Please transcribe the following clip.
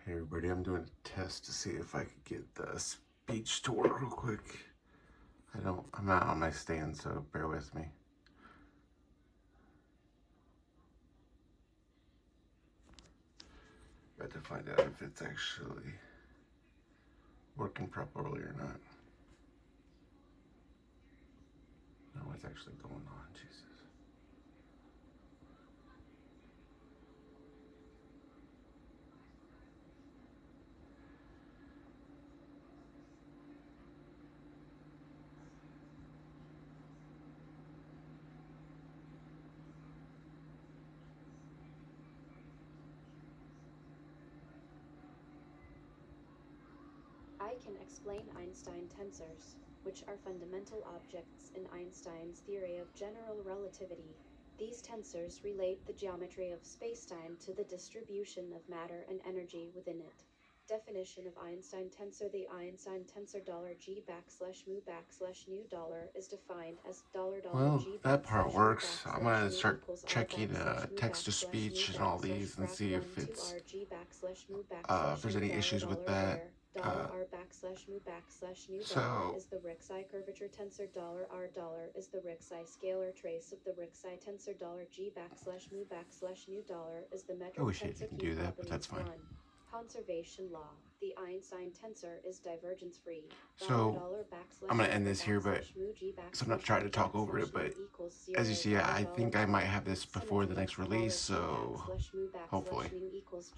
Hey everybody, I'm doing a test to see if I could get the speech to work real quick. I'm not on my stand, so bear with me. Got to find out if it's actually working properly or not. No, what's actually going on, Jesus. I can explain Einstein tensors, which are fundamental objects in Einstein's theory of general relativity. These tensors relate the geometry of spacetime to the distribution of matter and energy within it. Definition of Einstein tensor: the Einstein tensor $g\mu$nu$ is defined as Well, $g that part works. I'm gonna mu start equals checking r/mu text-to-speech and all these and see if there's any issues with that. $r/mu So is the Ricci curvature tensor. $r is the Ricci scalar trace of the Ricci tensor. $g\mu is the I metric wish it tensor. didn't Key do that, but that's properties. fine. 1. Conservation law. The Einstein tensor is divergence free. So I'm gonna end this here, but so I'm not trying to talk over it, but as you see, I think I might have this before the next release, so hopefully. $mu equals